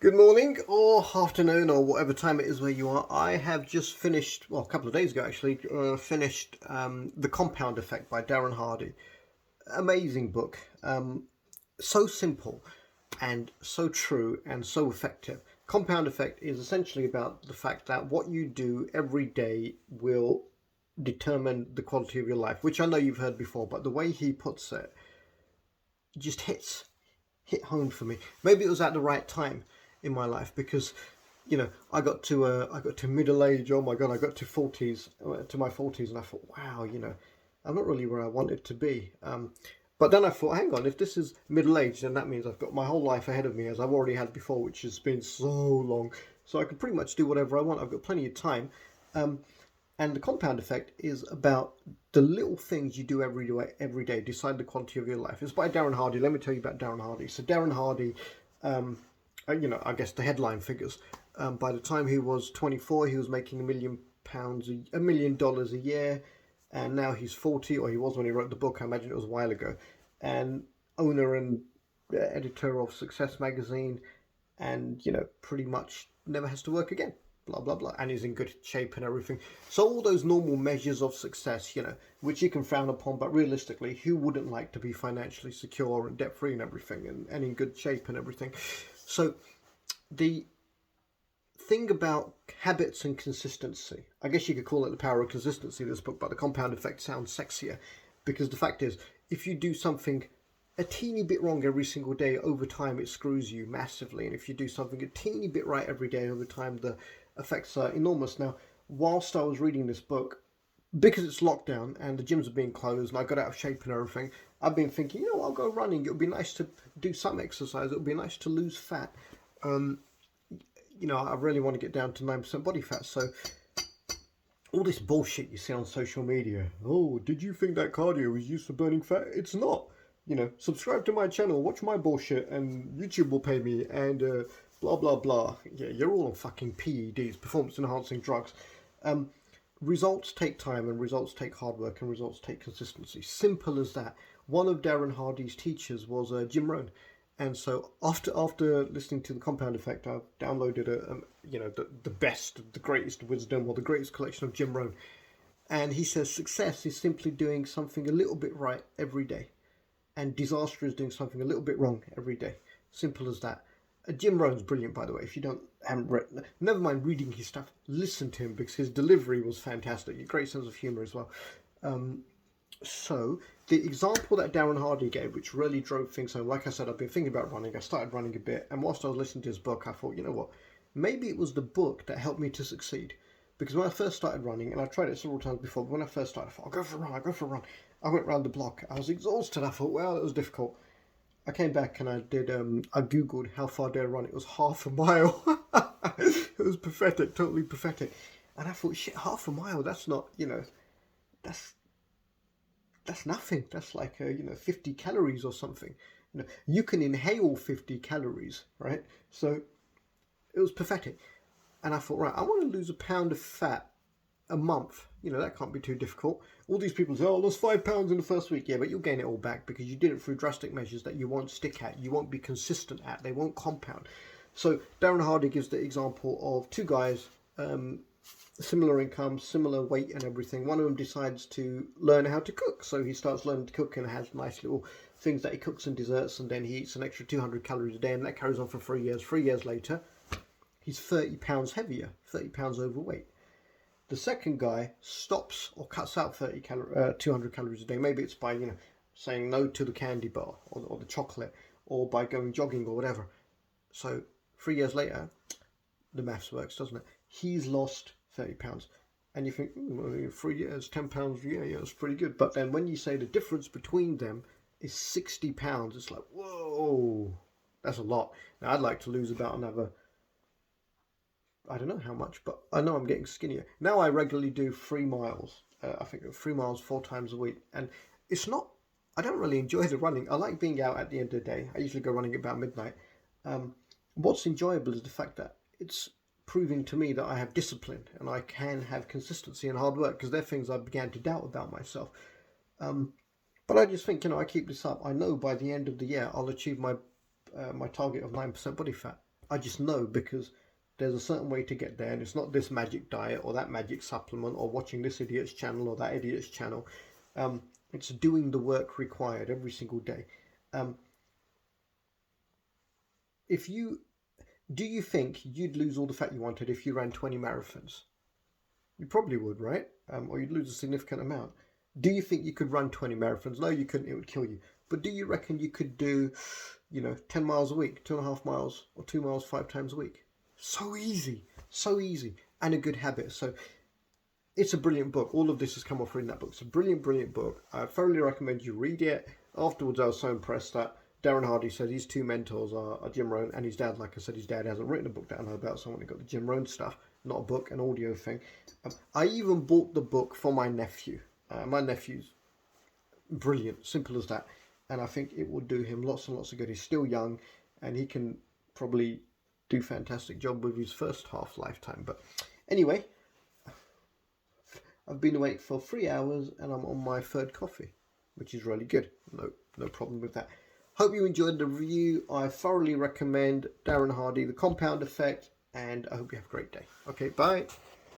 Good morning or afternoon or whatever time it is where you are. I have just finished, well, a couple of days ago actually, finished The Compound Effect by Darren Hardy. Amazing book. So simple and so true and so effective. Compound Effect is essentially about the fact that what you do every day will determine the quality of your life, which I know you've heard before, but the way he puts it just hit home for me. Maybe it was at the right time in my life because I got to middle age. Oh my god, I got to my forties, and I thought, wow, I'm not really where I wanted to be. But then I thought, hang on, if this is middle age, then that means I've got my whole life ahead of me, as I've already had before, which has been so long. So I can pretty much do whatever I want. I've got plenty of time. And the compound effect is about the little things you do every day decide the quality of your life. It's by Darren Hardy. Let me tell you about Darren Hardy. So Darren Hardy, I guess the headline figures. By the time he was 24, he was making $1 million a year, and now he's 40, or he was when he wrote the book. I imagine it was a while ago, and owner and editor of Success magazine, and pretty much never has to work again. Blah blah blah, and he's in good shape and everything. So all those normal measures of success, which you can frown upon, but realistically, who wouldn't like to be financially secure and debt free and everything, and in good shape and everything? So the thing about habits and consistency, I guess you could call it the power of consistency, this book, but the compound effect sounds sexier, because the fact is, if you do something a teeny bit wrong every single day, over time it screws you massively. And if you do something a teeny bit right every day, over time the effects are enormous. Now, whilst I was reading this book, because it's lockdown and the gyms are being closed and I got out of shape and everything, I've been thinking, I'll go running. It would be nice to do some exercise. It would be nice to lose fat. I really want to get down to 9% body fat. So all this bullshit you see on social media. Oh, did you think that cardio was used for burning fat? It's not. Subscribe to my channel, watch my bullshit, and YouTube will pay me, and blah blah blah. Yeah, you're all on fucking PEDs, performance enhancing drugs. Results take time, and results take hard work, and results take consistency. Simple as that. One of Darren Hardy's teachers was Jim Rohn, and so after listening to the Compound Effect, I've downloaded the best, the greatest wisdom, or the greatest collection of Jim Rohn, and he says success is simply doing something a little bit right every day, and disaster is doing something a little bit wrong every day. Simple as that. Jim Rohn's brilliant, by the way. If you haven't read, never mind reading his stuff, listen to him, because his delivery was fantastic. A great sense of humour as well. So the example that Darren Hardy gave, which really drove things home, like I said, I've been thinking about running. I started running a bit, and whilst I was listening to his book, I thought, you know what? Maybe it was the book that helped me to succeed. Because when I first started running, and I tried it several times before, but when I first started, I thought, I'll go for a run, I'll go for a run. I went round the block. I was exhausted. I thought, well, it was difficult. I came back and I googled how far did I run. It was half a mile. It was pathetic, totally pathetic. And I thought, shit, half a mile, that's not, that's nothing. That's like 50 calories or something. You can inhale 50 calories, right? So it was pathetic. And I thought, right, I want to lose a pound of fat a month. That can't be too difficult. All these people say, oh, I lost 5 pounds in the first week. Yeah, but you'll gain it all back because you did it through drastic measures that you won't stick at, you won't be consistent at, they won't compound. So Darren Hardy gives the example of two guys, similar income, similar weight and everything. One of them decides to learn how to cook. So he starts learning to cook and has nice little things that he cooks and desserts, and then he eats an extra 200 calories a day, and that carries on for 3 years. 3 years later, he's 30 pounds heavier, 30 pounds overweight. The second guy stops or cuts out 200 calories a day. Maybe it's by, saying no to the candy bar or the chocolate, or by going jogging or whatever. So 3 years later, the maths works, doesn't it? He's lost 30 pounds. And you think, 3 years, 10 pounds, yeah, it's pretty good. But then when you say the difference between them is 60 pounds, it's like, whoa, that's a lot. Now, I'd like to lose about another, I don't know how much, but I know I'm getting skinnier. Now I regularly do 3 miles. I think 3 miles 4 times a week. And it's not, I don't really enjoy the running. I like being out at the end of the day. I usually go running about midnight. What's enjoyable is the fact that it's proving to me that I have discipline and I can have consistency and hard work, because they're things I began to doubt about myself. But I just think, I keep this up. I know by the end of the year I'll achieve my target of 9% body fat. I just know because there's a certain way to get there, and it's not this magic diet or that magic supplement or watching this idiot's channel or that idiot's channel. It's doing the work required every single day. Um, if you Do you think you'd lose all the fat you wanted if you ran 20 marathons? You probably would, right? Or you'd lose a significant amount. Do you think you could run 20 marathons? No, you couldn't. It would kill you. But do you reckon you could do, 10 miles a week, 2.5 miles, or 2 miles 5 times a week? So easy. So easy. And a good habit. So it's a brilliant book. All of this has come off reading that book. It's a brilliant, brilliant book. I thoroughly recommend you read it. Afterwards, I was so impressed that Darren Hardy said his two mentors are Jim Rohn and his dad. Like I said, his dad hasn't written a book that I know about, so I went and got the Jim Rohn stuff, not a book, an audio thing. I even bought the book for my nephew. My nephew's brilliant, simple as that. And I think it will do him lots and lots of good. He's still young, and he can probably do a fantastic job with his first half lifetime. But anyway, I've been awake for 3 hours, and I'm on my third coffee, which is really good. No problem with that. Hope you enjoyed the review. I thoroughly recommend Darren Hardy, The Compound Effect, and I hope you have a great day. Okay, bye.